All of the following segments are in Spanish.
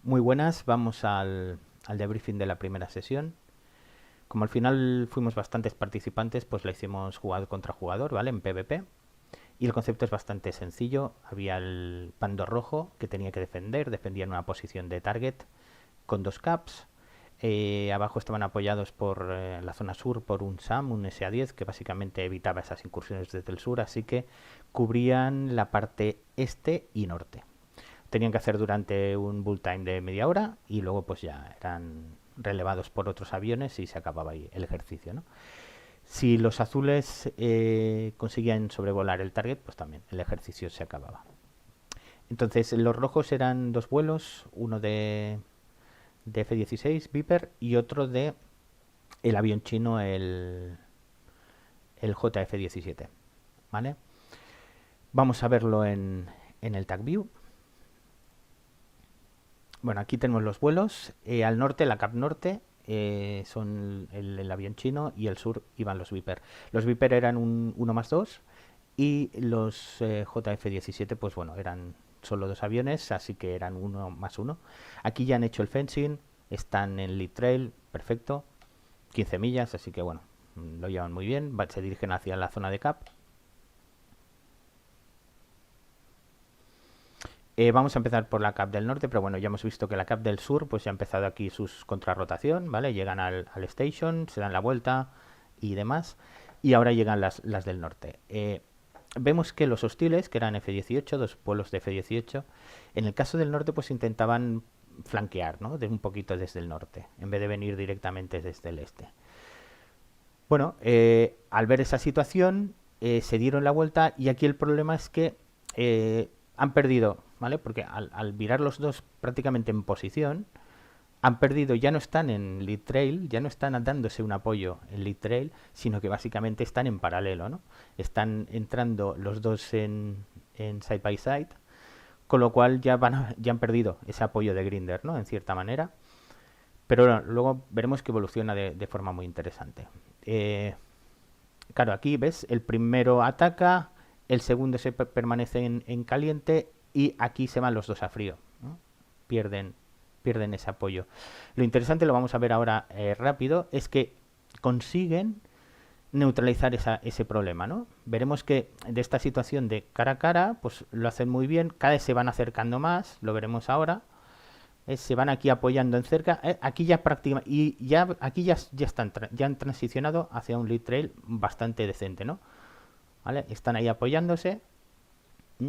Muy buenas, vamos al debriefing de la primera sesión. Como al final fuimos bastantes participantes, pues la hicimos jugador contra jugador, ¿vale? En PvP. Y el concepto es bastante sencillo. Había el pando rojo que tenía que defender, defendía en una posición de target con dos caps. Abajo estaban apoyados por la zona sur por un SAM, un SA-10, que básicamente evitaba esas incursiones desde el sur, así que cubrían la parte este y norte. Tenían que hacer durante un bull time de media hora y luego pues ya eran relevados por otros aviones y se acababa ahí el ejercicio, ¿no? Si los azules conseguían sobrevolar el target, pues también el ejercicio se acababa. Entonces los rojos eran dos vuelos, uno de F-16 Viper y otro de el avión chino, el JF-17, ¿vale? Vamos a verlo en el tag view. Bueno, aquí tenemos los vuelos. Al norte, la cap norte, son el avión chino y el sur iban los Viper. Los Viper eran un 1+2 y los JF-17, pues bueno, eran solo dos aviones, así que eran 1+1. Aquí ya han hecho el fencing, están en lead trail, perfecto, 15 millas, así que bueno, lo llevan muy bien, se dirigen hacia la zona de cap. Vamos a empezar por la cap del norte, pero bueno, ya hemos visto que la cap del sur pues ya ha empezado aquí sus contrarrotación, ¿vale? Llegan al station, se dan la vuelta y demás, y ahora llegan las del norte. Vemos que los hostiles, que eran F-18, dos vuelos de F-18, en el caso del norte pues intentaban flanquear, ¿no? De un poquito desde el norte, en vez de venir directamente desde el este. Bueno, al ver esa situación, se dieron la vuelta y aquí el problema es que han perdido, ¿vale? Porque al virar los dos prácticamente en posición, han perdido, ya no están en lead trail, ya no están dándose un apoyo en lead trail, sino que básicamente están en paralelo, ¿no? Están entrando los dos en side by side, con lo cual ya han perdido ese apoyo de Grinder, ¿no? En cierta manera. Pero bueno, luego veremos que evoluciona de forma muy interesante. Claro, aquí ves, el primero ataca, el segundo se permanece en caliente y aquí se van los dos a frío, ¿no? Pierden, pierden ese apoyo. Lo interesante, lo vamos a ver ahora rápido, es que consiguen neutralizar ese problema, ¿no? Veremos que de esta situación de cara a cara, pues lo hacen muy bien, cada vez se van acercando más, lo veremos ahora, se van aquí apoyando en cerca, aquí ya prácticamente, y ya aquí ya han transicionado hacia un lead trail bastante decente, ¿no? ¿Vale? Están ahí apoyándose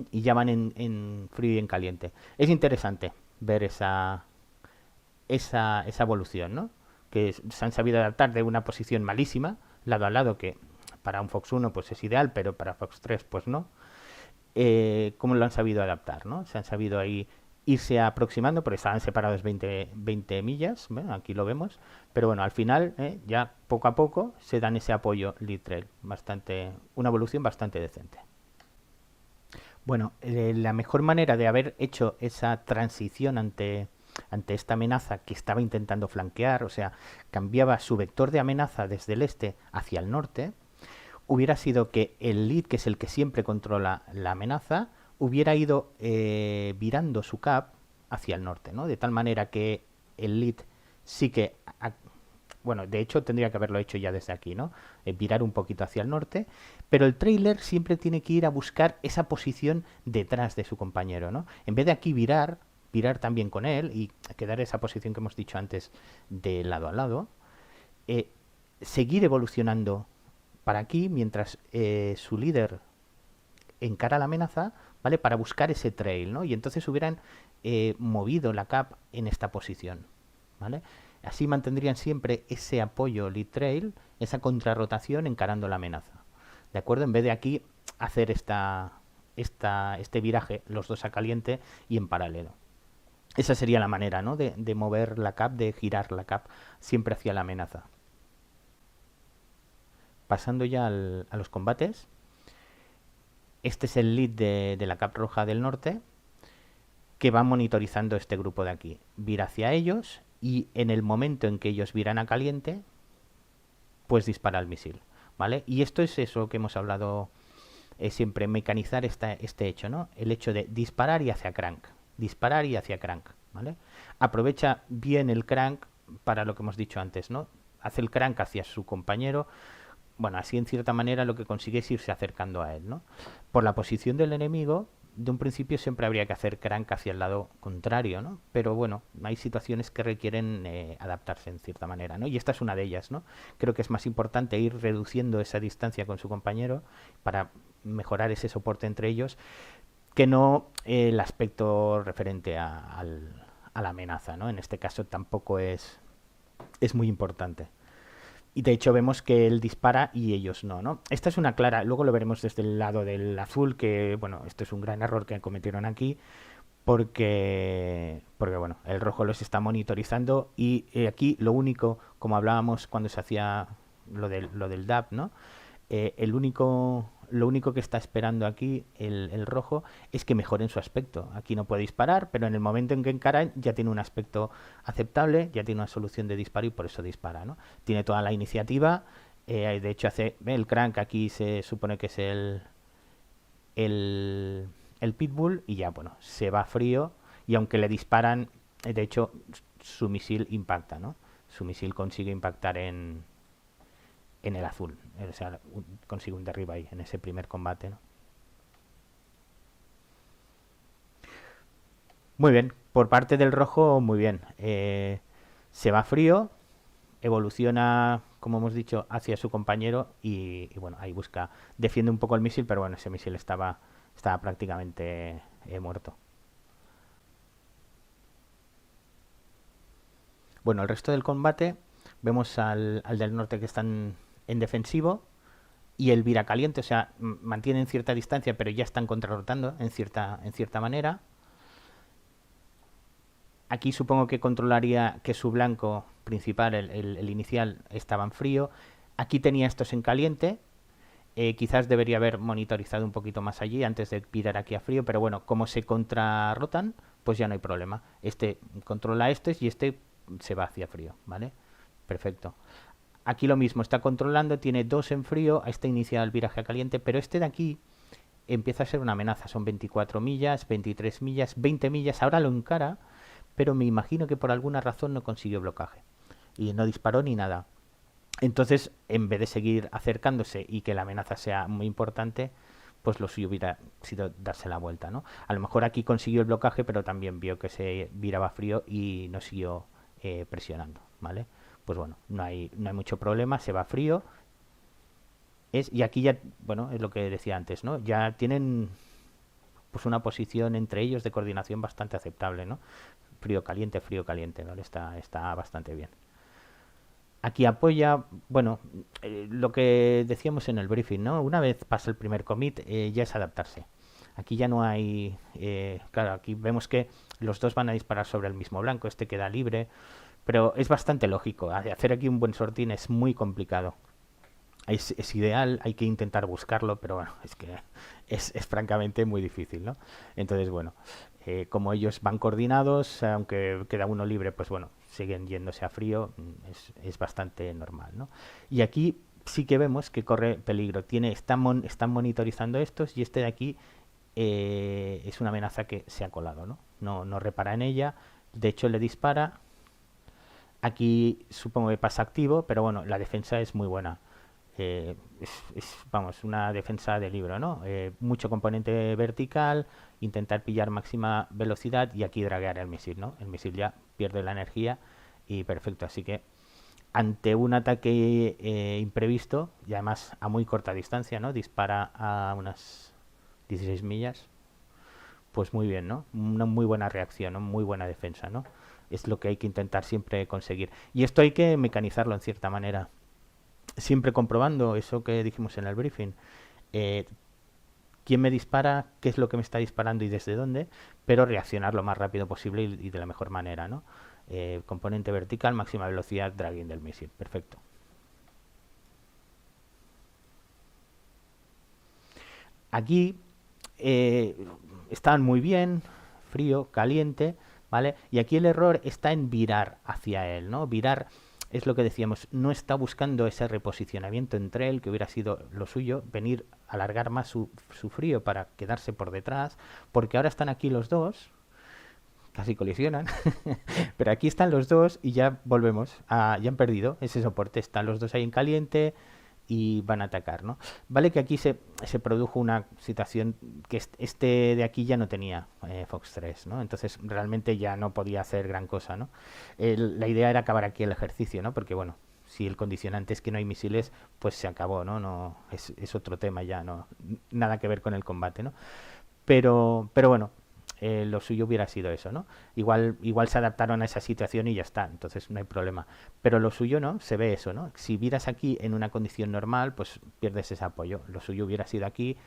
y ya van en frío y en caliente. Es interesante ver esa evolución, ¿no? Que se han sabido adaptar de una posición malísima, lado a lado, que para un Fox 1 pues es ideal, pero para Fox 3 pues no. ¿Cómo lo han sabido adaptar, ¿no? Se han sabido ahí irse aproximando, porque estaban separados 20 millas, bueno, aquí lo vemos, pero bueno, al final ya poco a poco se dan ese apoyo lead trail, una evolución bastante decente. Bueno, la mejor manera de haber hecho esa transición ante esta amenaza que estaba intentando flanquear, o sea, cambiaba su vector de amenaza desde el este hacia el norte, hubiera sido que el lead, que es el que siempre controla la amenaza, hubiera ido virando su cap hacia el norte, ¿no? De tal manera que el lead sí que, bueno, de hecho tendría que haberlo hecho ya desde aquí, ¿no? Virar un poquito hacia el norte, pero el trailer siempre tiene que ir a buscar esa posición detrás de su compañero, ¿no? En vez de aquí virar también con él y quedar esa posición que hemos dicho antes de lado a lado, seguir evolucionando para aquí mientras su líder encara la amenaza, ¿vale? Para buscar ese trail, ¿no? Y entonces hubieran movido la cap en esta posición, ¿vale? Así mantendrían siempre ese apoyo lead trail, esa contrarrotación encarando la amenaza, ¿de acuerdo? En vez de aquí hacer este viraje, los dos a caliente y en paralelo. Esa sería la manera, ¿no? De mover la cap, de girar la cap siempre hacia la amenaza. Pasando ya a los combates. Este es el lead de la cap roja del norte, que va monitorizando este grupo de aquí. Vira hacia ellos y en el momento en que ellos viran a caliente, pues dispara el misil, ¿vale? Y esto es eso que hemos hablado siempre, mecanizar este hecho, ¿no? El hecho de disparar y hacia crank, disparar y hacia crank, ¿vale? Aprovecha bien el crank para lo que hemos dicho antes, ¿no? Hace el crank hacia su compañero. Bueno, así en cierta manera lo que consigue es irse acercando a él, ¿no? Por la posición del enemigo, de un principio siempre habría que hacer crank hacia el lado contrario, ¿no? Pero bueno, hay situaciones que requieren adaptarse en cierta manera, ¿no? Y esta es una de ellas, ¿no? Creo que es más importante ir reduciendo esa distancia con su compañero para mejorar ese soporte entre ellos que no el aspecto referente a la amenaza, ¿no? En este caso tampoco es muy importante. Y de hecho vemos que él dispara y ellos no, ¿no? Esta es una clara, luego lo veremos desde el lado del azul, que bueno, esto es un gran error que cometieron aquí, porque bueno, el rojo los está monitorizando y aquí lo único, como hablábamos cuando se hacía lo del DAP, ¿no? Lo único que está esperando aquí el rojo es que mejoren su aspecto. Aquí no puede disparar, pero en el momento en que encaran ya tiene un aspecto aceptable, ya tiene una solución de disparo y por eso dispara, ¿no? Tiene toda la iniciativa, de hecho hace el crank, aquí se supone que es el pitbull y ya, bueno, se va frío y aunque le disparan, de hecho su misil impacta, ¿no? Su misil consigue impactar en el azul. O sea, consigue un derribo ahí en ese primer combate, ¿no? Muy bien, por parte del rojo, muy bien. Se va frío, evoluciona, como hemos dicho, hacia su compañero y bueno, ahí busca, defiende un poco el misil, pero bueno, ese misil estaba prácticamente muerto. Bueno, el resto del combate, vemos al del norte que están en defensivo y el viracaliente, o sea, mantienen cierta distancia, pero ya están contrarrotando en cierta manera. Aquí supongo que controlaría que su blanco principal, el inicial, estaba en frío. Aquí tenía estos en caliente. Quizás debería haber monitorizado un poquito más allí antes de pirar aquí a frío, pero bueno, como se contrarrotan, pues ya no hay problema. Este controla estos y este se va hacia frío, ¿vale? Perfecto. Aquí lo mismo, está controlando, tiene dos en frío, a este inicia el viraje a caliente, pero este de aquí empieza a ser una amenaza. Son 24 millas, 23 millas, 20 millas, ahora lo encara, pero me imagino que por alguna razón no consiguió blocaje y no disparó ni nada. Entonces, en vez de seguir acercándose y que la amenaza sea muy importante, pues lo suyo hubiera sido darse la vuelta, ¿no? A lo mejor aquí consiguió el blocaje, pero también vio que se viraba frío y no siguió presionando, ¿vale? Pues bueno, no hay mucho problema, se va frío. Y aquí ya, bueno, es lo que decía antes, ¿no? Ya tienen pues una posición entre ellos de coordinación bastante aceptable, ¿no? Frío caliente, ¿vale? Está bastante bien. Aquí apoya, bueno, lo que decíamos en el briefing, ¿no? Una vez pasa el primer commit, ya es adaptarse. Aquí ya no hay, claro, aquí vemos que los dos van a disparar sobre el mismo blanco, este queda libre, pero es bastante lógico. Hacer aquí un buen sortín es muy complicado. Es ideal, hay que intentar buscarlo, pero bueno, es que es francamente muy difícil, ¿no? Entonces, bueno, como ellos van coordinados, aunque queda uno libre, pues bueno, siguen yéndose a frío, es bastante normal, ¿no? Y aquí sí que vemos que corre peligro. Están monitorizando estos y este de aquí es una amenaza que se ha colado, ¿no? No repara en ella, de hecho le dispara. Aquí supongo que pasa activo, pero bueno, la defensa es muy buena. Vamos, una defensa de libro, ¿no? Mucho componente vertical, intentar pillar máxima velocidad y aquí draguear el misil, ¿no? El misil ya pierde la energía y perfecto. Así que ante un ataque imprevisto y además a muy corta distancia, ¿no? Dispara a unas 16 millas, pues muy bien, ¿no? Una muy buena reacción, ¿no? Muy buena defensa, ¿no? Es lo que hay que intentar siempre conseguir. Y esto hay que mecanizarlo en cierta manera, siempre comprobando eso que dijimos en el briefing. Eh, ¿Quién me dispara? ¿Qué es lo que me está disparando y desde dónde? Pero reaccionar lo más rápido posible y de la mejor manera, ¿no? Componente vertical, máxima velocidad, dragging del misil. Perfecto. Aquí eh, estaban muy bien, frío, caliente, ¿vale? Y aquí el error está en virar hacia él, ¿no? Virar es lo que decíamos, no está buscando ese reposicionamiento entre él, que hubiera sido lo suyo, venir a alargar más su frío para quedarse por detrás, porque ahora están aquí los dos, casi colisionan, pero aquí están los dos y ya volvemos, ya han perdido ese soporte, están los dos ahí en caliente y van a atacar, ¿no? Vale que aquí se produjo una situación que este de aquí ya no tenía Fox 3, ¿no? Entonces realmente ya no podía hacer gran cosa, ¿no? La idea era acabar aquí el ejercicio, ¿no? Porque bueno, si el condicionante es que no hay misiles, pues se acabó, ¿no? No es otro tema ya, no nada que ver con el combate, ¿no? Pero bueno, lo suyo hubiera sido eso, ¿no? Igual se adaptaron a esa situación y ya está, entonces no hay problema. Pero lo suyo, ¿no? Se ve eso, ¿no? Si vieras aquí en una condición normal, pues pierdes ese apoyo. Lo suyo hubiera sido aquí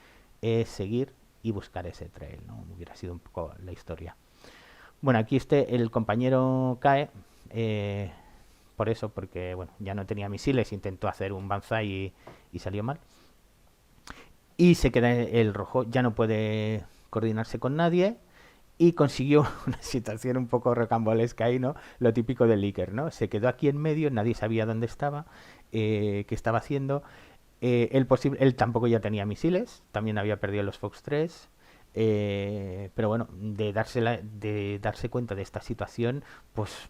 seguir y buscar ese trail, ¿no? Hubiera sido un poco la historia. Bueno, aquí el compañero cae por eso, porque bueno, ya no tenía misiles, intentó hacer un banzai y salió mal. Y se queda el rojo, ya no puede coordinarse con nadie y consiguió una situación un poco rocambolesca ahí, ¿no? Lo típico del Iker, ¿no? Se quedó aquí en medio, nadie sabía dónde estaba, qué estaba haciendo. Él tampoco ya tenía misiles, también había perdido los Fox 3. Pero bueno, de darse cuenta de esta situación, pues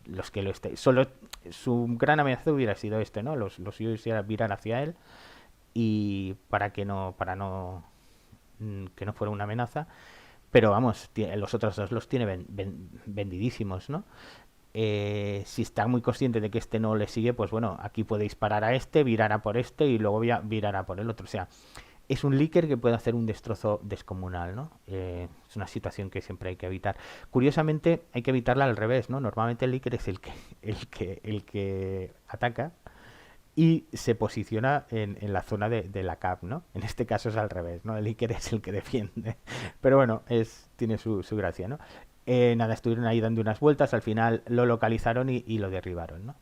los que solo su gran amenaza hubiera sido ¿no? Los suyos era virar hacia él y que no fuera una amenaza, pero vamos, los otros dos los tiene vendidísimos, ¿no? Si está muy consciente de que este no le sigue, pues bueno, aquí puede disparar a este, virar a por este y luego virar a por el otro. O sea, es un leaker que puede hacer un destrozo descomunal, ¿no? Es una situación que siempre hay que evitar. Curiosamente, hay que evitarla al revés, ¿no? Normalmente el leaker es el que ataca y se posiciona en la zona de la cap, ¿no? En este caso es al revés, ¿no? El Iker es el que defiende. Pero bueno, tiene su gracia, ¿no? Nada, estuvieron ahí dando unas vueltas, al final lo localizaron y lo derribaron, ¿no?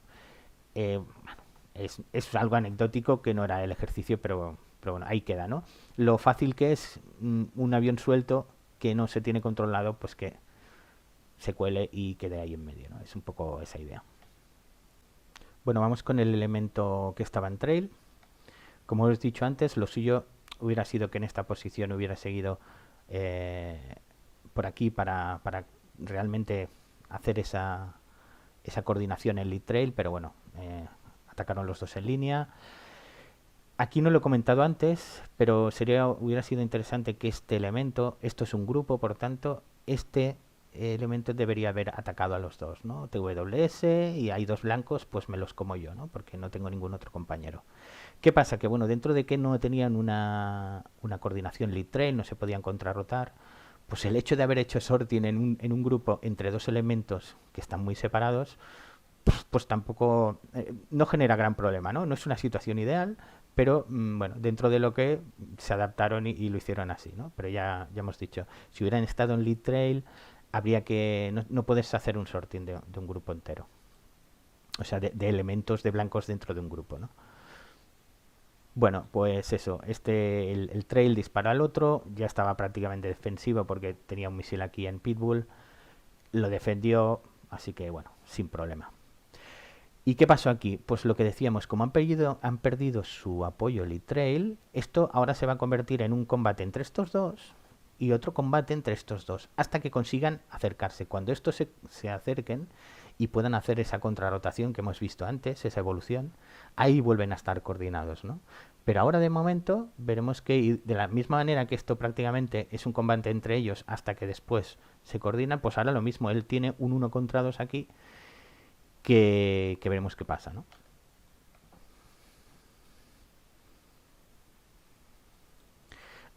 Bueno, es algo anecdótico que no era el ejercicio, pero bueno, ahí queda, ¿no? Lo fácil que es un avión suelto que no se tiene controlado, pues que se cuele y quede ahí en medio, ¿no? Es un poco esa idea. Bueno, vamos con el elemento que estaba en trail. Como os he dicho antes, lo suyo hubiera sido que en esta posición hubiera seguido por aquí para realmente hacer esa coordinación en lead trail, pero bueno, atacaron los dos en línea. Aquí no lo he comentado antes, pero hubiera sido interesante que este elemento, esto es un grupo, por tanto, este elemento debería haber atacado a los dos, ¿no? TWS y hay dos blancos, pues me los como yo, ¿no? Porque no tengo ningún otro compañero. ¿Qué pasa? Que bueno, dentro de que no tenían una coordinación lead trail, no se podían contrarrotar, pues el hecho de haber hecho sorting en un grupo entre dos elementos que están muy separados, pues tampoco no genera gran problema, ¿no? No es una situación ideal, pero bueno, dentro de lo que se adaptaron y lo hicieron así, ¿no? Pero ya hemos dicho, si hubieran estado en lead trail, habría que no puedes hacer un sorting de un grupo entero, o sea, de elementos de blancos dentro de un grupo, ¿no? Bueno, pues eso, el trail dispara al otro, ya estaba prácticamente defensivo porque tenía un misil aquí en Pitbull, lo defendió, así que bueno, sin problema. ¿Y qué pasó aquí? Pues lo que decíamos, como han perdido su apoyo lead trail, esto ahora se va a convertir en un combate entre estos dos y otro combate entre estos dos, hasta que consigan acercarse. Cuando estos se acerquen y puedan hacer esa contrarrotación que hemos visto antes, esa evolución, ahí vuelven a estar coordinados, ¿no? Pero ahora de momento veremos que de la misma manera que esto prácticamente es un combate entre ellos hasta que después se coordinan, pues ahora lo mismo, él tiene un 1 contra 2 aquí que veremos qué pasa, ¿no?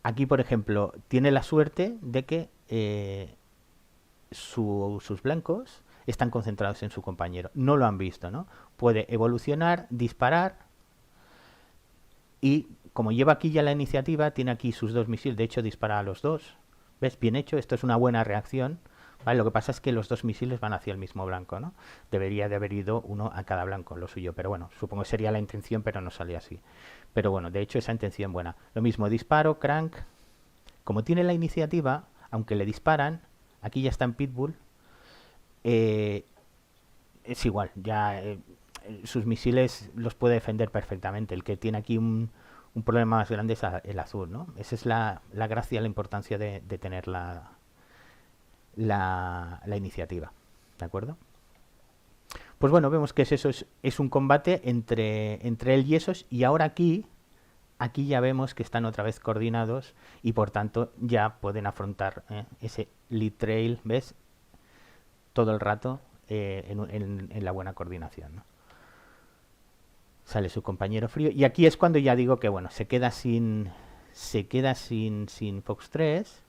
Aquí, por ejemplo, tiene la suerte de que sus blancos están concentrados en su compañero. No lo han visto, ¿no? Puede evolucionar, disparar y como lleva aquí ya la iniciativa, tiene aquí sus dos misiles. De hecho, dispara a los dos. ¿Ves? Bien hecho. Esto es una buena reacción. ¿Vale? Lo que pasa es que los dos misiles van hacia el mismo blanco, ¿no? Debería de haber ido uno a cada blanco, lo suyo. Pero bueno, supongo que sería la intención, pero no sale así. Pero bueno, de hecho, esa intención buena. Lo mismo, disparo, crank. Como tiene la iniciativa, aunque le disparan, aquí ya está en Pitbull, eh, es igual, ya sus misiles los puede defender perfectamente. El que tiene aquí un problema más grande es el azul, ¿no? Esa es la gracia, la importancia de tener la iniciativa, ¿de acuerdo? Pues bueno, vemos que es un combate entre él y esos, y ahora aquí ya vemos que están otra vez coordinados y por tanto ya pueden afrontar ese lead trail, ¿ves? Todo el rato en la buena coordinación, ¿no? Sale su compañero frío y aquí es cuando ya digo que bueno, se queda sin Fox 3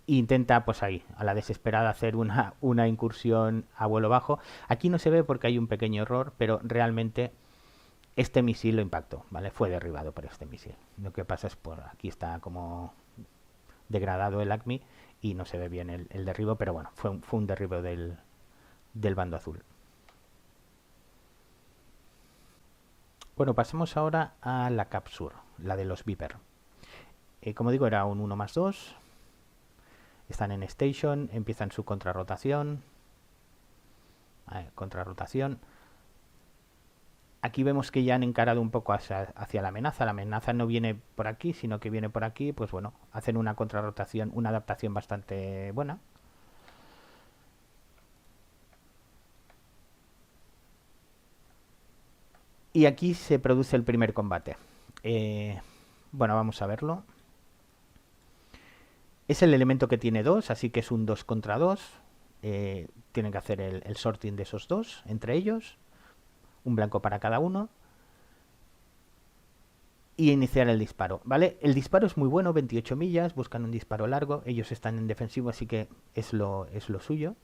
e intenta pues ahí, a la desesperada, hacer una incursión a vuelo bajo. Aquí no se ve porque hay un pequeño error, pero realmente este misil lo impactó, ¿vale? Fue derribado por este misil. Lo que pasa es por aquí está como degradado el ACMI y no se ve bien el derribo, pero bueno, fue un derribo del bando azul. Bueno, pasemos ahora a la Capsur, la de los Viper. Como digo, era un 1+2. Están en Station, empiezan su contrarrotación. Contrarrotación. Aquí vemos que ya han encarado un poco hacia la amenaza. La amenaza no viene por aquí, sino que viene por aquí. Pues bueno, hacen una contrarrotación, una adaptación bastante buena. Y aquí se produce el primer combate. Bueno, vamos a verlo. Es el elemento que tiene 2, así que es un 2 contra 2. Tienen que hacer el sorting de esos dos entre ellos. Un blanco para cada uno. Y iniciar el disparo, ¿vale? El disparo es muy bueno, 28 millas, buscan un disparo largo. Ellos están en defensivo, así que es lo suyo.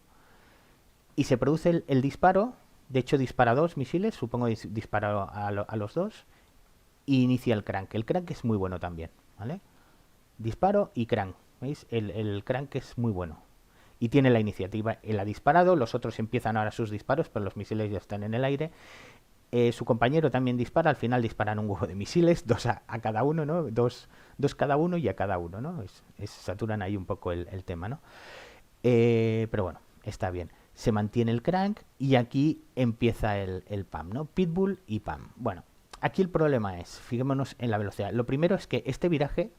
Y se produce el disparo. De hecho, dispara 2 misiles, supongo que dispara a los dos. Y inicia el crank. El crank es muy bueno también, ¿vale? Disparo y crank. ¿Veis? El crank es muy bueno. Y tiene la iniciativa. Él ha disparado, los otros empiezan ahora sus disparos, pero los misiles ya están en el aire. Su compañero también dispara, al final disparan un huevo de misiles, dos a cada uno, ¿no? Dos cada uno y a cada uno, ¿no? Saturan ahí un poco el tema, ¿no? Pero bueno, está bien. Se mantiene el crank y aquí empieza el PAM, ¿no? Pitbull y PAM. Bueno, aquí el problema es, fijémonos en la velocidad. Lo primero es que este viraje,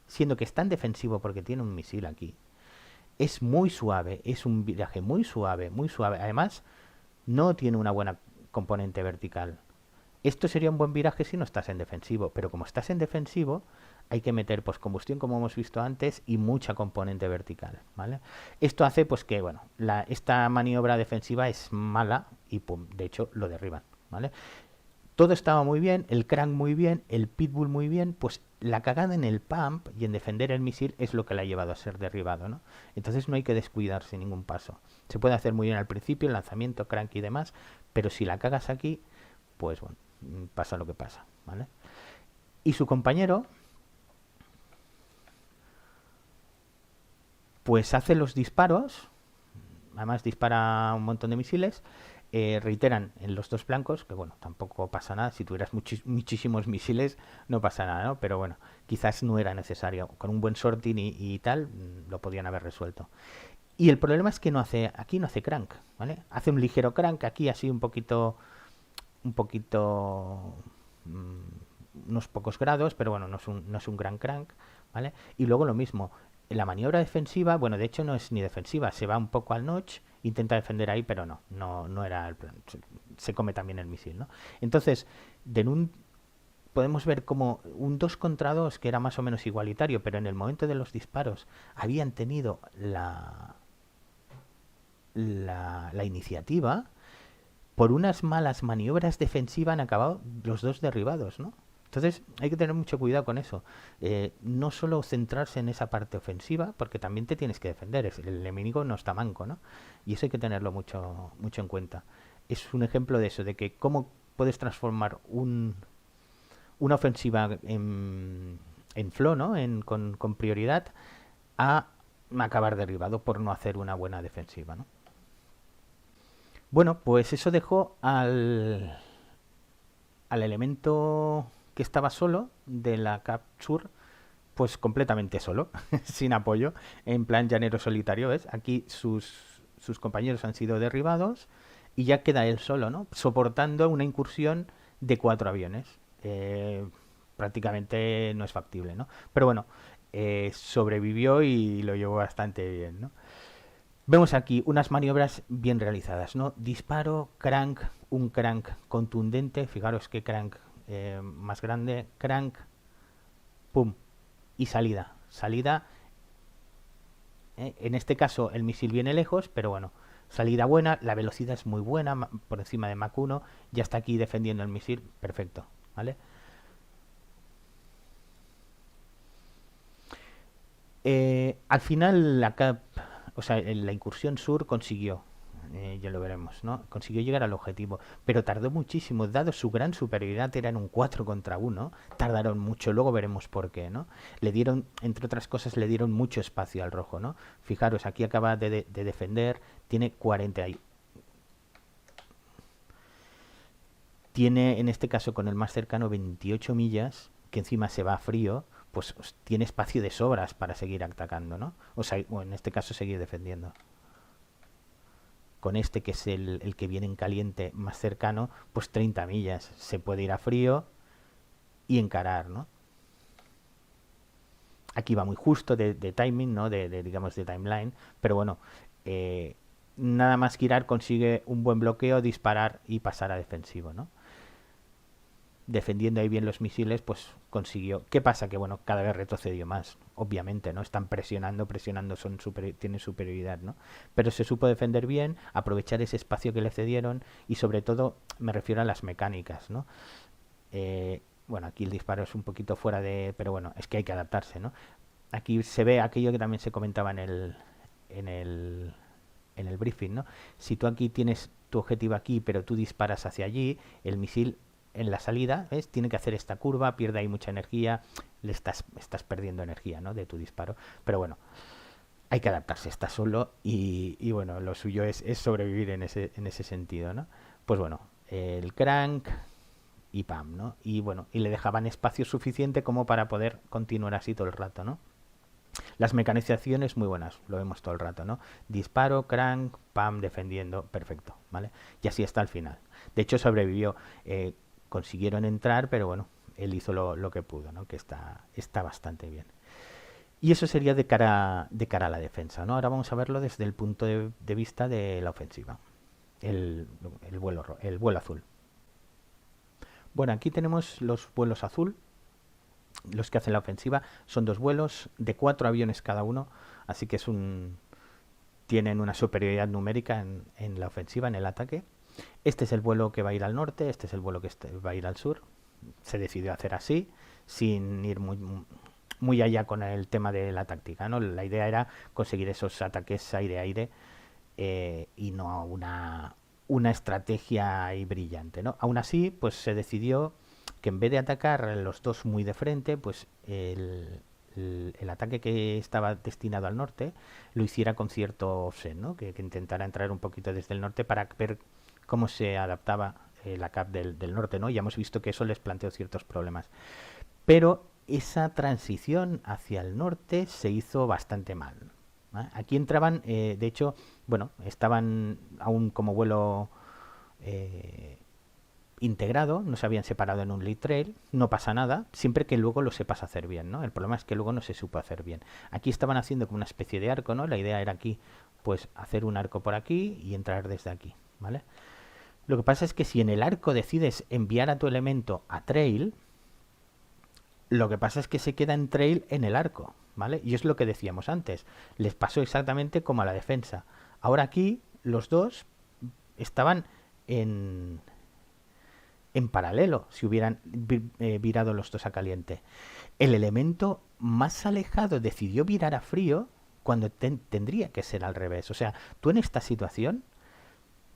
siendo que es tan defensivo porque tiene un misil aquí, es muy suave, es un viraje muy suave, muy suave. Además, no tiene una buena componente vertical. Esto sería un buen viraje si no estás en defensivo, pero como estás en defensivo, hay que meter pues combustión, como hemos visto antes, y mucha componente vertical, ¿vale? Esto hace pues que, bueno, esta maniobra defensiva es mala y pum, de hecho lo derriban, ¿vale? Todo estaba muy bien, el crank muy bien, el pitbull muy bien, pues la cagada en el pump y en defender el misil es lo que le ha llevado a ser derribado, ¿no? Entonces no hay que descuidarse ningún paso. Se puede hacer muy bien al principio, el lanzamiento, crank y demás, pero si la cagas aquí, pues bueno, pasa lo que pasa, ¿vale? Y su compañero, pues hace los disparos, además dispara un montón de misiles, reiteran en los dos blancos, que bueno, tampoco pasa nada, si tuvieras muchísimos misiles no pasa nada, ¿no? Pero bueno, quizás no era necesario, con un buen sorting y tal, lo podían haber resuelto. Y el problema es que aquí no hace crank, ¿vale? Hace un ligero crank aquí así un poquito, unos pocos grados, pero bueno, no es un gran crank, ¿vale? Y luego lo mismo, la maniobra defensiva, bueno, de hecho no es ni defensiva, se va un poco al notch, intenta defender ahí, pero no era el plan, se come también el misil, ¿no? Entonces, podemos ver como un 2 contra 2 que era más o menos igualitario, pero en el momento de los disparos habían tenido la iniciativa. Por unas malas maniobras defensivas han acabado los dos derribados, ¿no? Entonces hay que tener mucho cuidado con eso. No solo centrarse en esa parte ofensiva, porque también te tienes que defender. El enemigo no está manco, ¿no? Y eso hay que tenerlo mucho en cuenta. Es un ejemplo de eso, de que cómo puedes transformar una ofensiva en flow, ¿no? Con prioridad, a acabar derribado por no hacer una buena defensiva, ¿no? Bueno, pues eso dejó al elemento que estaba solo de la Capsule, pues completamente solo, sin apoyo, en plan llanero solitario, ¿ves? Aquí sus compañeros han sido derribados y ya queda él solo, ¿no? Soportando una incursión de 4 aviones. Prácticamente no es factible, ¿no? Pero bueno, sobrevivió y lo llevó bastante bien, ¿no? Vemos aquí unas maniobras bien realizadas, ¿no? Disparo, crank, un crank contundente, fijaros qué crank más grande, crank, pum, y salida. Salida, en este caso el misil viene lejos, pero bueno, salida buena, la velocidad es muy buena, por encima de Mach 1, ya está aquí defendiendo el misil, perfecto, ¿vale? Al final la CAP, o sea, la incursión sur consiguió, ya lo veremos, ¿no? Consiguió llegar al objetivo, pero tardó muchísimo, dado su gran superioridad, era en un 4 contra 1, tardaron mucho, luego veremos por qué, ¿no? Le dieron, entre otras cosas, le dieron mucho espacio al rojo, ¿no? Fijaros, aquí acaba de defender, tiene 40, tiene en este caso con el más cercano 28 millas, que encima se va a frío, pues tiene espacio de sobras para seguir atacando, ¿no? O sea, o en este caso seguir defendiendo. Con este que es el que viene en caliente más cercano, pues 30 millas. Se puede ir a frío y encarar, ¿no? Aquí va muy justo de timing, ¿no? Digamos, de timeline, pero bueno, nada más girar consigue un buen bloqueo, disparar y pasar a defensivo, ¿no? Defendiendo ahí bien los misiles, pues consiguió. ¿Qué pasa? Que bueno, cada vez retrocedió más, obviamente, ¿no? Están presionando, tienen superioridad, ¿no? Pero se supo defender bien, aprovechar ese espacio que le cedieron y sobre todo me refiero a las mecánicas, ¿no? Bueno, aquí el disparo es un poquito fuera de... Pero bueno, es que hay que adaptarse, ¿no? Aquí se ve aquello que también se comentaba en el, en el briefing, ¿no? Si tú aquí tienes tu objetivo aquí, pero tú disparas hacia allí, el misil en la salida, ¿ves? Tiene que hacer esta curva, pierde ahí mucha energía, estás perdiendo energía, ¿no? De tu disparo. Pero bueno, hay que adaptarse, está solo y bueno, lo suyo es sobrevivir en ese sentido, ¿no? Pues bueno, el crank y pam, ¿no? Y bueno, y le dejaban espacio suficiente como para poder continuar así todo el rato, ¿no? Las mecanizaciones muy buenas, lo vemos todo el rato, ¿no? Disparo, crank, pam, defendiendo, perfecto, ¿vale? Y así hasta el final. De hecho, sobrevivió. Consiguieron entrar, pero bueno, él hizo lo que pudo, ¿no? Que está bastante bien. Y eso sería de cara a la defensa, ¿no? Ahora vamos a verlo desde el punto de vista de la ofensiva. El, el vuelo azul. Bueno, aquí tenemos los vuelos azul, los que hacen la ofensiva. Son dos vuelos de 4 aviones cada uno, así que tienen una superioridad numérica en la ofensiva, en el ataque. Este es el vuelo que va a ir al norte, este es el vuelo que va a ir al sur. Se decidió hacer así, sin ir muy allá con el tema de la táctica, ¿no? La idea era conseguir esos ataques aire-aire y no una estrategia ahí brillante, ¿no? Aún así, pues se decidió que en vez de atacar los dos muy de frente, pues el ataque que estaba destinado al norte lo hiciera con cierto offset, ¿no? Que intentara entrar un poquito desde el norte para ver cómo se adaptaba la CAP del norte, ¿no? Ya hemos visto que eso les planteó ciertos problemas. Pero esa transición hacia el norte se hizo bastante mal. ¿Vale? Aquí entraban, de hecho, bueno, estaban aún como vuelo integrado, no se habían separado en un lead trail, no pasa nada, siempre que luego lo sepas hacer bien, ¿no? El problema es que luego no se supo hacer bien. Aquí estaban haciendo como una especie de arco, ¿no? La idea era aquí, pues, hacer un arco por aquí y entrar desde aquí, ¿vale? Lo que pasa es que si en el arco decides enviar a tu elemento a trail, lo que pasa es que se queda en trail en el arco, ¿vale? Y es lo que decíamos antes. Les pasó exactamente como a la defensa. Ahora aquí los dos estaban en paralelo, si hubieran virado los dos a caliente. El elemento más alejado decidió virar a frío cuando tendría que ser al revés. O sea, tú en esta situación,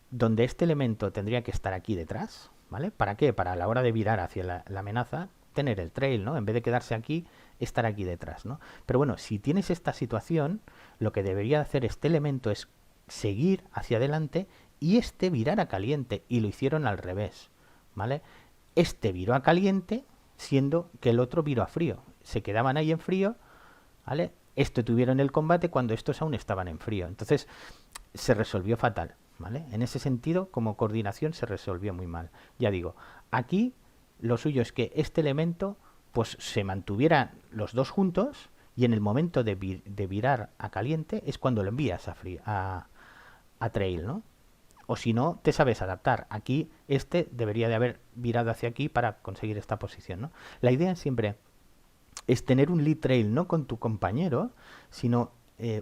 donde este elemento tendría que estar aquí detrás, ¿vale? ¿Para qué? Para a la hora de virar hacia la amenaza, tener el trail, ¿no? En vez de quedarse aquí, estar aquí detrás, ¿no? Pero bueno, si tienes esta situación, lo que debería hacer este elemento es seguir hacia adelante y este virar a caliente, y lo hicieron al revés, ¿vale? Este viró a caliente, siendo que el otro viró a frío. Se quedaban ahí en frío, ¿vale? Esto tuvieron el combate cuando estos aún estaban en frío. Entonces, se resolvió fatal, ¿vale? En ese sentido, como coordinación, se resolvió muy mal. Ya digo, aquí lo suyo es que este elemento pues se mantuviera los dos juntos y en el momento de virar a caliente es cuando lo envías a trail, ¿no? O si no, te sabes adaptar. Aquí este debería de haber virado hacia aquí para conseguir esta posición, ¿no? La idea siempre es tener un lead trail no con tu compañero, sino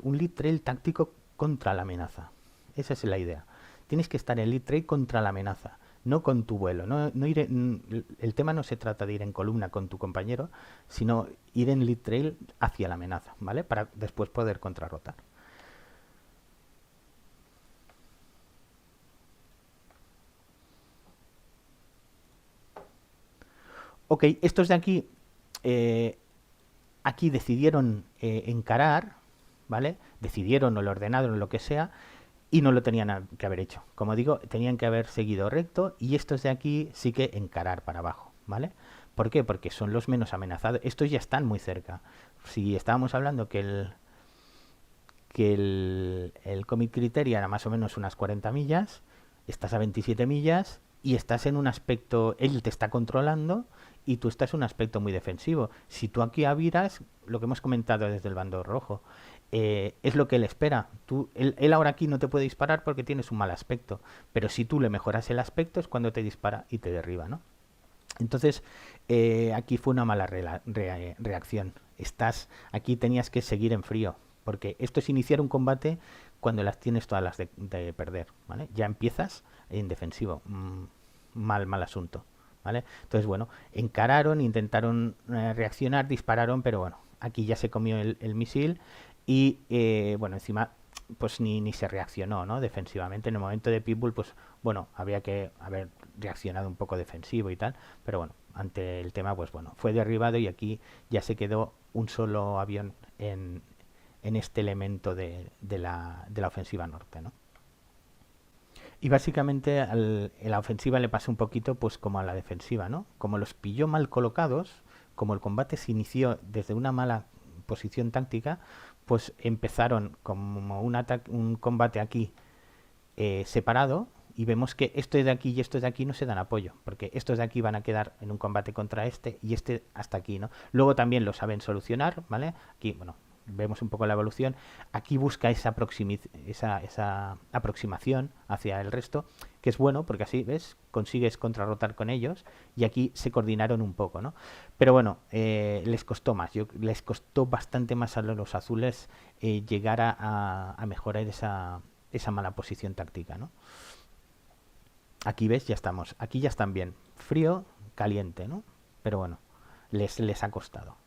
un lead trail táctico contra la amenaza. Esa es la idea. Tienes que estar en lead trail contra la amenaza, no con tu vuelo. No ir el tema no se trata de ir en columna con tu compañero, sino ir en lead trail hacia la amenaza, ¿vale? Para después poder contrarrotar. Ok, estos de aquí, eh, aquí decidieron encarar, ¿vale? Decidieron o lo ordenaron o lo que sea, y no lo tenían que haber hecho. Como digo, tenían que haber seguido recto y estos de aquí sí que encarar para abajo, ¿vale? ¿Por qué? Porque son los menos amenazados. Estos ya están muy cerca. Si estábamos hablando que el Commit Criteria era más o menos unas 40 millas, estás a 27 millas y estás en un aspecto, él te está controlando y tú estás en un aspecto muy defensivo. Si tú aquí aviras, lo que hemos comentado desde el bando rojo, es lo que él espera. Él ahora aquí no te puede disparar porque tienes un mal aspecto, pero si tú le mejoras el aspecto es cuando te dispara y te derriba, ¿no? Entonces, aquí fue una mala reacción. Aquí tenías que seguir en frío, porque esto es iniciar un combate cuando las tienes todas las de perder, ¿vale? Ya empiezas en defensivo. Mal asunto, ¿vale? Entonces, bueno, encararon, intentaron reaccionar, dispararon, pero bueno, aquí ya se comió el misil y, bueno, encima pues ni se reaccionó, ¿no? Defensivamente. En el momento de Pitbull, pues bueno, había que haber reaccionado un poco defensivo y tal, pero bueno, ante el tema, pues bueno, fue derribado y aquí ya se quedó un solo avión en este elemento de la ofensiva norte, ¿no? Y básicamente a la ofensiva le pasó un poquito pues como a la defensiva, ¿no? Como los pilló mal colocados, como el combate se inició desde una mala posición táctica, pues empezaron como un combate aquí separado y vemos que esto de aquí y esto de aquí no se dan apoyo, porque estos de aquí van a quedar en un combate contra este y este hasta aquí, ¿no? Luego también lo saben solucionar, ¿vale? Aquí, bueno, vemos un poco la evolución. Aquí busca esa aproximación hacia el resto, que es bueno, porque así, ¿ves? Consigues contrarrotar con ellos y aquí se coordinaron un poco, ¿no? Pero bueno, les costó más, les costó bastante más a los azules llegar a mejorar esa mala posición táctica, ¿no? Aquí ves, ya estamos. Aquí ya están bien. Frío, caliente, ¿no? Pero bueno, les ha costado.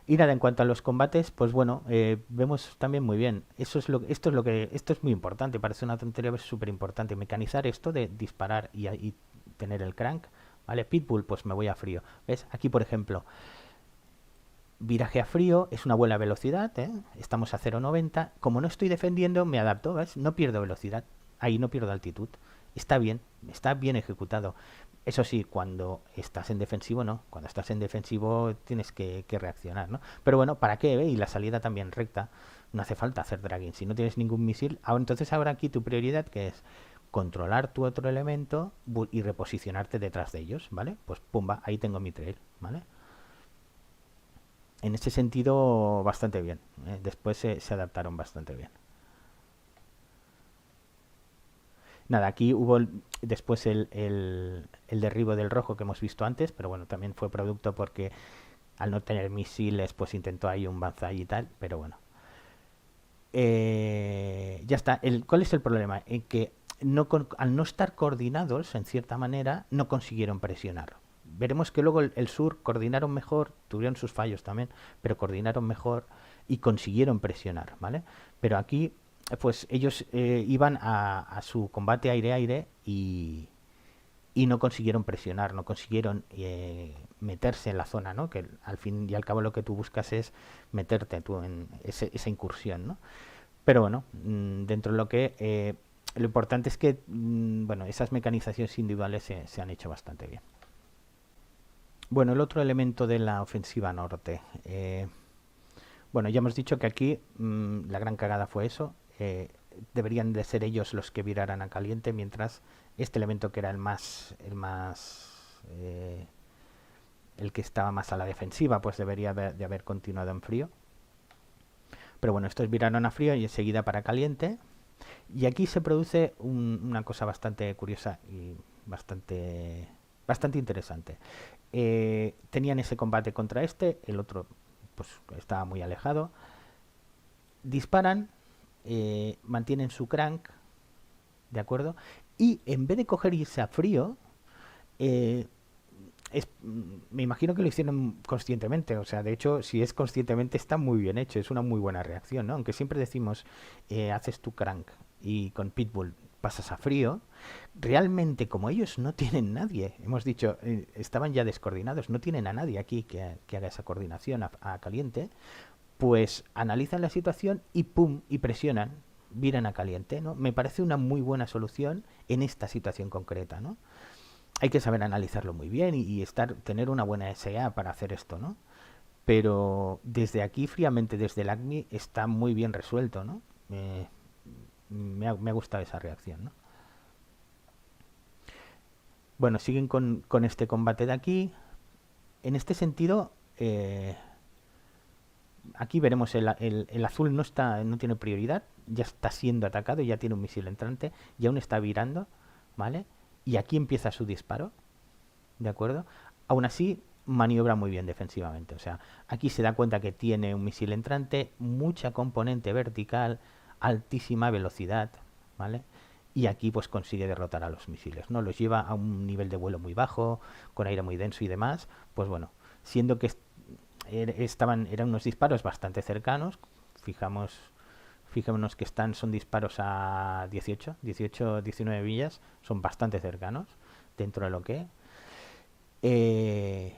Y nada, en cuanto a los combates, pues bueno, vemos también muy bien. Esto es muy importante, parece una tontería, pero es súper importante. Mecanizar esto de disparar y tener el crank, ¿vale? Pitbull, pues me voy a frío. ¿Ves? Aquí, por ejemplo, viraje a frío, es una buena velocidad, ¿eh? Estamos a 0,90. Como no estoy defendiendo, me adapto, ¿ves? No pierdo velocidad, ahí no pierdo altitud. Está bien ejecutado. Eso sí, cuando estás en defensivo, no. Cuando estás en defensivo tienes que reaccionar, ¿no? Pero bueno, ¿para qué? ¿Ve? Y la salida también recta. No hace falta hacer dragging. Si no tienes ningún misil, entonces ahora aquí tu prioridad que es controlar tu otro elemento y reposicionarte detrás de ellos, ¿vale? Pues pumba, ahí tengo mi trail, ¿vale? En ese sentido, bastante bien. Después se adaptaron bastante bien. Nada, aquí hubo después el derribo del rojo que hemos visto antes, pero bueno, también fue producto porque al no tener misiles, pues intentó ahí un banzai y tal, pero bueno. Ya está. ¿Cuál es el problema? En que al no estar coordinados, en cierta manera, no consiguieron presionar. Veremos que luego el sur coordinaron mejor, tuvieron sus fallos también, pero coordinaron mejor y consiguieron presionar, ¿vale? Pero aquí, pues ellos iban a su combate aire-aire y no consiguieron presionar, no consiguieron meterse en la zona, ¿no? Que al fin y al cabo lo que tú buscas es meterte tú en esa incursión, ¿no? Pero bueno, dentro de lo importante es que, bueno, esas mecanizaciones individuales se han hecho bastante bien. Bueno, el otro elemento de la ofensiva norte. Bueno, ya hemos dicho que aquí la gran cagada fue eso. Deberían de ser ellos los que viraran a caliente, mientras este elemento que era el más el que estaba más a la defensiva pues debería de haber continuado en frío. Pero bueno, estos viraron a frío y enseguida para caliente. Y aquí se produce una cosa bastante curiosa y bastante interesante. Tenían ese combate contra este, el otro pues estaba muy alejado. Disparan, mantienen su crank, ¿de acuerdo? Y en vez de coger y irse a frío, eh, me imagino que lo hicieron conscientemente, o sea, de hecho, si es conscientemente está muy bien hecho, es una muy buena reacción, ¿no? Aunque siempre decimos, haces tu crank y con Pitbull pasas a frío, realmente como ellos no tienen nadie, hemos dicho, estaban ya descoordinados, no tienen a nadie aquí que haga esa coordinación a caliente, pues analizan la situación y pum, y presionan, viran a caliente, ¿no? Me parece una muy buena solución en esta situación concreta, ¿no? Hay que saber analizarlo muy bien y tener una buena SA para hacer esto, ¿no? Pero desde aquí, fríamente, desde el ACMI, está muy bien resuelto, ¿no? Me ha gustado esa reacción, ¿no? Bueno, siguen con este combate de aquí. En este sentido, aquí veremos el azul no tiene prioridad, ya está siendo atacado, ya tiene un misil entrante, y aún está virando, ¿vale? Y aquí empieza su disparo, ¿de acuerdo? Aún así, maniobra muy bien defensivamente. O sea, aquí se da cuenta que tiene un misil entrante, mucha componente vertical, altísima velocidad, ¿vale? Y aquí pues consigue derrotar a los misiles, ¿no? Los lleva a un nivel de vuelo muy bajo, con aire muy denso y demás. Pues bueno, siendo que eran unos disparos bastante cercanos, fijémonos que son disparos a 18, 19 millas, son bastante cercanos dentro de lo que eh,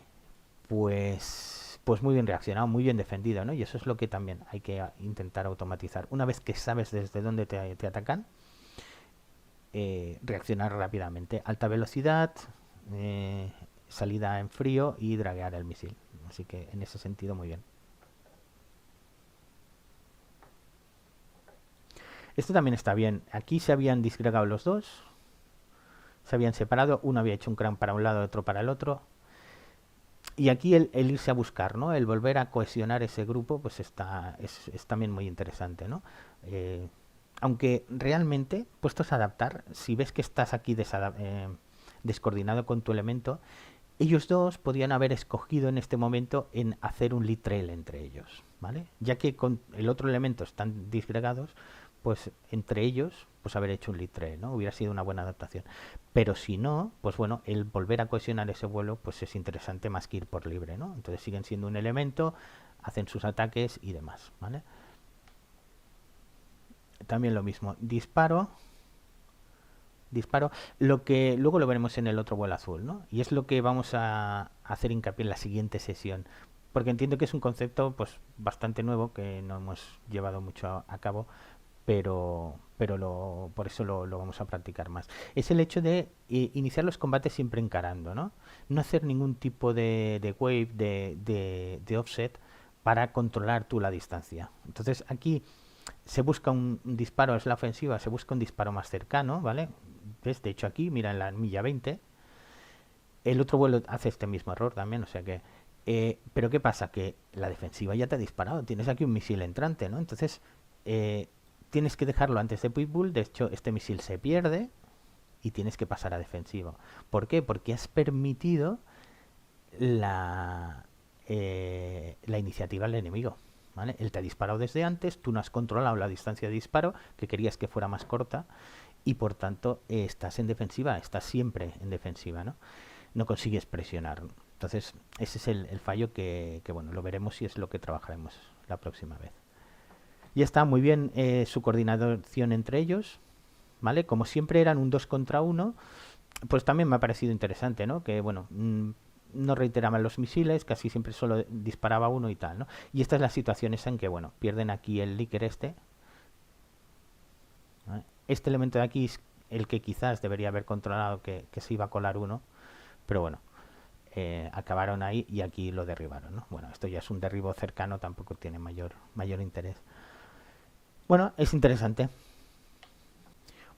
pues muy bien reaccionado, muy bien defendido, ¿no? Y eso es lo que también hay que intentar automatizar. Una vez que sabes desde dónde te atacan, reaccionar rápidamente. Alta velocidad, eh, salida en frío y draguear el misil. Así que en ese sentido muy bien. Esto también está bien. Aquí se habían disgregado los dos, se habían separado, uno había hecho un crank para un lado, otro para el otro. Y aquí el irse a buscar, ¿no? El volver a cohesionar ese grupo, pues es también muy interesante, ¿no? Eh, Aunque realmente, puestos a adaptar, si ves que estás aquí descoordinado con tu elemento, ellos dos podían haber escogido en este momento en hacer un lead trail entre ellos, ¿vale? Ya que con el otro elemento están disgregados, pues entre ellos, pues haber hecho un lead trail, ¿no? Hubiera sido una buena adaptación. Pero si no, pues bueno, el volver a cohesionar ese vuelo, pues es interesante más que ir por libre, ¿no? Entonces siguen siendo un elemento, hacen sus ataques y demás, ¿vale? También lo mismo, disparo, lo que luego lo veremos en el otro vuelo azul, ¿no? Y es lo que vamos a hacer hincapié en la siguiente sesión, porque entiendo que es un concepto pues bastante nuevo que no hemos llevado mucho a cabo, pero por eso lo vamos a practicar más. Es el hecho de iniciar los combates siempre encarando, ¿no? No hacer ningún tipo de wave, de offset para controlar tú la distancia. Entonces aquí se busca un disparo, es la ofensiva, se busca un disparo más cercano, ¿vale? ¿Ves? De hecho aquí, mira en la milla 20, el otro vuelo hace este mismo error también, o sea que... pero ¿qué pasa? Que la defensiva ya te ha disparado, tienes aquí un misil entrante, ¿no? Entonces, tienes que dejarlo antes de Pitbull, de hecho este misil se pierde y tienes que pasar a defensivo. ¿Por qué? Porque has permitido la iniciativa al enemigo. ¿Vale? Él te ha disparado desde antes, tú no has controlado la distancia de disparo, que querías que fuera más corta, y por tanto estás en defensiva, estás siempre en defensiva, ¿no? No consigues presionar. Entonces, ese es el fallo que, bueno, lo veremos y es lo que trabajaremos la próxima vez. Ya está muy bien su coordinación entre ellos, ¿vale? Como siempre eran un 2 contra 1, pues también me ha parecido interesante, ¿no? Que, bueno, no reiteraban los misiles, casi siempre solo disparaba uno y tal, ¿no? Y esta es la situación esa en que, bueno, pierden aquí el líquido ¿vale? Este elemento de aquí es el que quizás debería haber controlado que se iba a colar uno, pero bueno, acabaron ahí y aquí lo derribaron, ¿no? Bueno, esto ya es un derribo cercano, tampoco tiene mayor interés. Bueno, es interesante.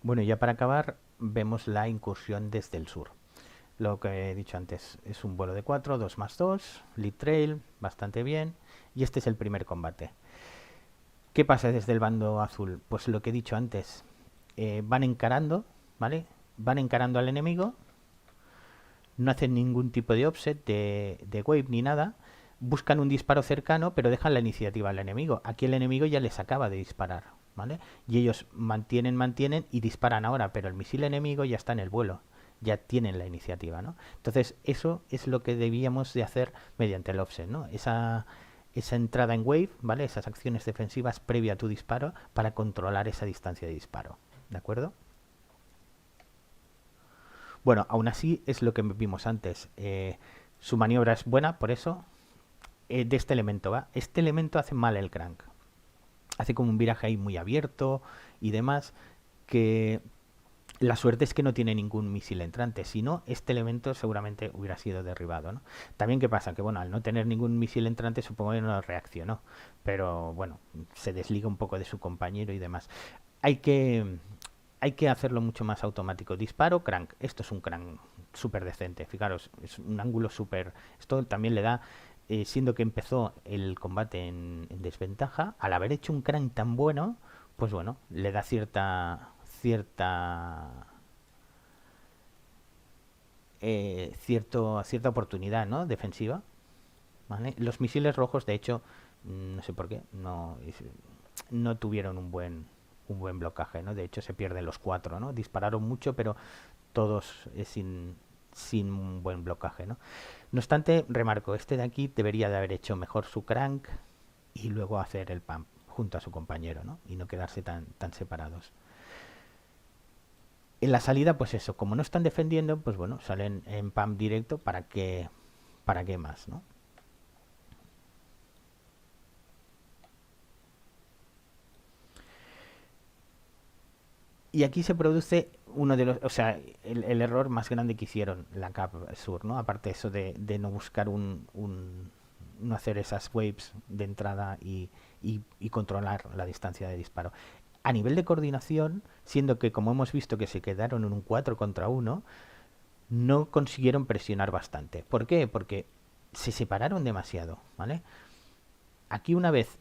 Bueno, ya para acabar, vemos la incursión desde el sur. Lo que he dicho antes, es un vuelo de 4, 2 más 2, lead trail, bastante bien. Y este es el primer combate. ¿Qué pasa desde el bando azul? Pues lo que he dicho antes, van encarando, ¿vale? Van encarando al enemigo, no hacen ningún tipo de offset, de wave ni nada, buscan un disparo cercano, pero dejan la iniciativa al enemigo. Aquí el enemigo ya les acaba de disparar, ¿vale? Y ellos mantienen y disparan ahora, pero el misil enemigo ya está en el vuelo, ya tienen la iniciativa, ¿no? Entonces eso es lo que debíamos de hacer mediante el offset, ¿no? Esa entrada en wave, ¿vale? Esas acciones defensivas previa a tu disparo para controlar esa distancia de disparo, ¿de acuerdo? Bueno, aún así es lo que vimos antes. Su maniobra es buena, por eso, de este elemento, ¿va? Este elemento hace mal el crank. Hace como un viraje ahí muy abierto y demás, que la suerte es que no tiene ningún misil entrante, si no, este elemento seguramente hubiera sido derribado, ¿no? También, ¿qué pasa? Que bueno, al no tener ningún misil entrante supongo que no reaccionó, pero bueno, se desliga un poco de su compañero y demás. Hay que, hay que hacerlo mucho más automático. Disparo, crank. Esto es un crank súper decente. Fijaros, es un ángulo súper... Esto también le da, siendo que empezó el combate en desventaja, al haber hecho un crank tan bueno, pues bueno, le da cierta oportunidad, ¿no? Defensiva, ¿vale? Los misiles rojos, de hecho, no sé por qué, no tuvieron un buen blocaje, ¿no? De hecho, se pierden los cuatro, ¿no? Dispararon mucho, pero todos sin un buen blocaje, ¿no? No obstante, remarco, este de aquí debería de haber hecho mejor su crank y luego hacer el pump junto a su compañero, ¿no? Y no quedarse tan separados. En la salida, pues eso, como no están defendiendo, pues bueno, salen en pump directo para qué más, ¿no? Y aquí se produce uno de los, o sea, el error más grande que hicieron la Cap Sur, ¿no? Aparte eso de no buscar no hacer esas waves de entrada y controlar la distancia de disparo. A nivel de coordinación, siendo que como hemos visto que se quedaron en un 4 contra uno, no consiguieron presionar bastante. ¿Por qué? Porque se separaron demasiado, ¿vale? Aquí una vez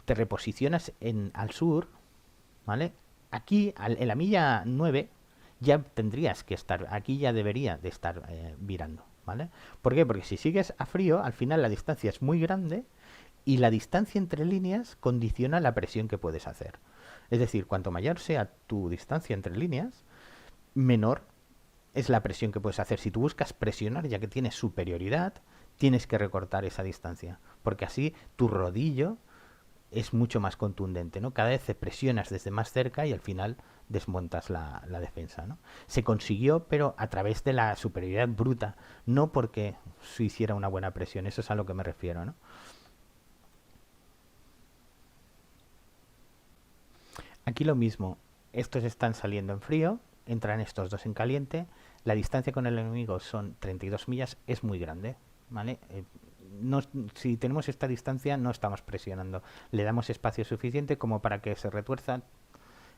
te reposicionas al sur, ¿vale? Aquí, en la milla 9 ya tendrías que estar, aquí ya debería de estar virando, ¿vale? ¿Por qué? Porque si sigues a frío, al final la distancia es muy grande y la distancia entre líneas condiciona la presión que puedes hacer. Es decir, cuanto mayor sea tu distancia entre líneas, menor es la presión que puedes hacer. Si tú buscas presionar, ya que tienes superioridad, tienes que recortar esa distancia, porque así tu rodillo es mucho más contundente, ¿no? Cada vez te presionas desde más cerca y al final desmontas la defensa, ¿no? Se consiguió, pero a través de la superioridad bruta, no porque se hiciera una buena presión, eso es a lo que me refiero, ¿no? Aquí lo mismo, estos están saliendo en frío, entran estos dos en caliente, la distancia con el enemigo son 32 millas, es muy grande, ¿vale? No, si tenemos esta distancia no estamos presionando, le damos espacio suficiente como para que se retuerza,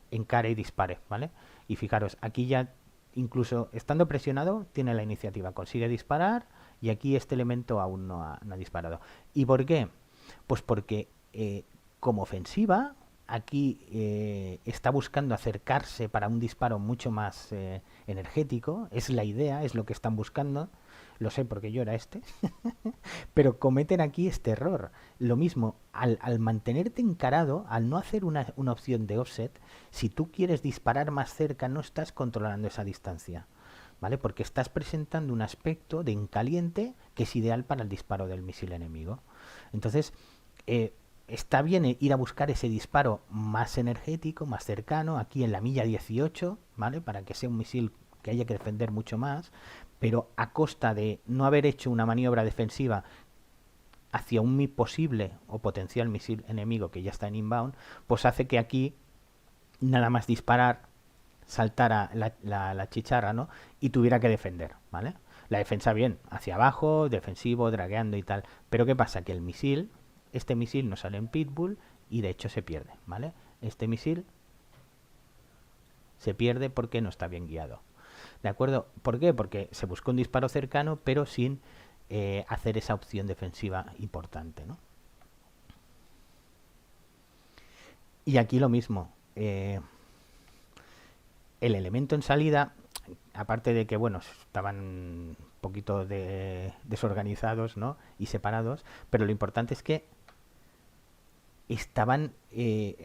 encare y dispare, ¿vale? Y fijaros, aquí ya incluso estando presionado tiene la iniciativa, consigue disparar y aquí este elemento aún no ha disparado. ¿Y por qué? Pues porque como ofensiva aquí está buscando acercarse para un disparo mucho más energético, es la idea, es lo que están buscando, lo sé porque yo era este, pero cometen aquí este error. Lo mismo, al mantenerte encarado, al no hacer una opción de offset, si tú quieres disparar más cerca, no estás controlando esa distancia, ¿vale? Porque estás presentando un aspecto de en caliente que es ideal para el disparo del misil enemigo. Entonces, está bien ir a buscar ese disparo más energético, más cercano, aquí en la milla 18, ¿vale? Para que sea un misil que haya que defender mucho más, pero a costa de no haber hecho una maniobra defensiva hacia un posible o potencial misil enemigo que ya está en inbound, pues hace que aquí nada más disparar saltara la chicharra, ¿no? Y tuviera que defender, ¿vale? La defensa bien, hacia abajo, defensivo, dragueando y tal. Pero ¿qué pasa? Que este misil no sale en Pitbull y de hecho se pierde, ¿vale? Este misil se pierde porque no está bien guiado. ¿De acuerdo? ¿Por qué? Porque se buscó un disparo cercano, pero sin hacer esa opción defensiva importante, ¿no? Y aquí lo mismo. El elemento en salida, aparte de que, bueno, estaban un poquito desorganizados, ¿no? Y separados, pero lo importante es que estaban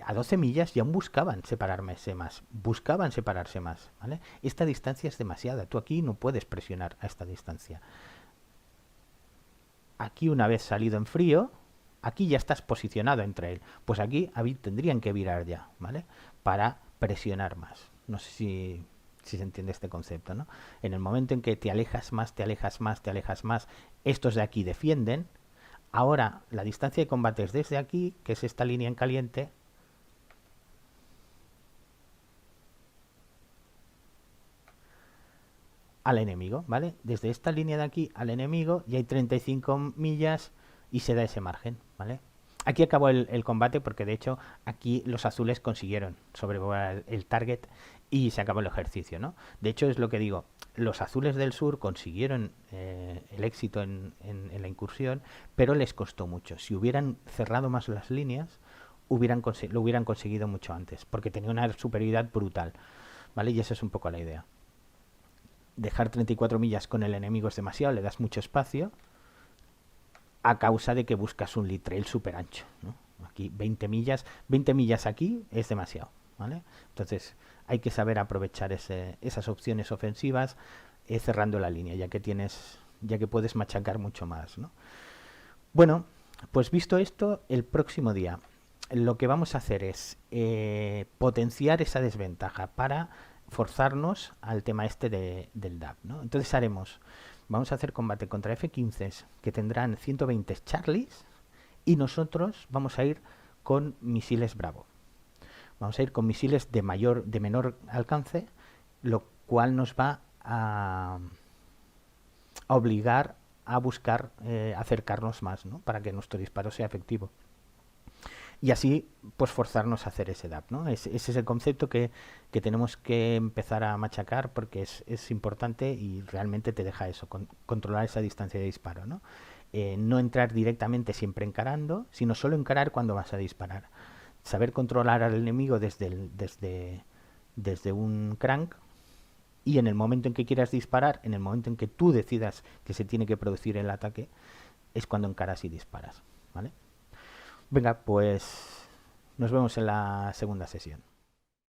a 12 millas y aún buscaban separarse más, ¿vale? Esta distancia es demasiada, tú aquí no puedes presionar a esta distancia. Aquí una vez salido en frío, aquí ya estás posicionado entre él, pues aquí tendrían que virar ya, ¿vale? Para presionar más. No sé si se entiende este concepto, ¿no? En el momento en que te alejas más, te alejas más, te alejas más, estos de aquí defienden. Ahora, la distancia de combate es desde aquí, que es esta línea en caliente, al enemigo, ¿vale? Desde esta línea de aquí al enemigo y hay 35 millas y se da ese margen, ¿vale? Aquí acabó el combate porque de hecho aquí los azules consiguieron sobrevolar el target y se acabó el ejercicio, ¿no? De hecho es lo que digo, los azules del sur consiguieron el éxito en la incursión, pero les costó mucho. Si hubieran cerrado más las líneas, lo hubieran conseguido mucho antes, porque tenía una superioridad brutal, ¿vale? Y esa es un poco la idea. Dejar 34 millas con el enemigo es demasiado, le das mucho espacio a causa de que buscas un lead trail súper ancho, ¿no? Aquí 20 millas aquí es demasiado, ¿vale? Entonces hay que saber aprovechar esas opciones ofensivas cerrando la línea, ya que puedes machacar mucho más, ¿no? Bueno, pues visto esto, el próximo día lo que vamos a hacer es potenciar esa desventaja para forzarnos al tema este del DAP, ¿no? Entonces vamos a hacer combate contra F-15 que tendrán 120 Charlies y nosotros vamos a ir con misiles Bravo. Vamos a ir con misiles de menor alcance, lo cual nos va a obligar a buscar acercarnos más, ¿no? Para que nuestro disparo sea efectivo. Y así, pues forzarnos a hacer ese DAP, ¿no? Ese es el concepto que tenemos que empezar a machacar porque es importante y realmente te deja eso, controlar esa distancia de disparo, ¿no? No entrar directamente siempre encarando, sino solo encarar cuando vas a disparar. Saber controlar al enemigo desde un crank y en el momento en que quieras disparar, en el momento en que tú decidas que se tiene que producir el ataque, es cuando encaras y disparas, ¿vale? Venga, pues nos vemos en la segunda sesión.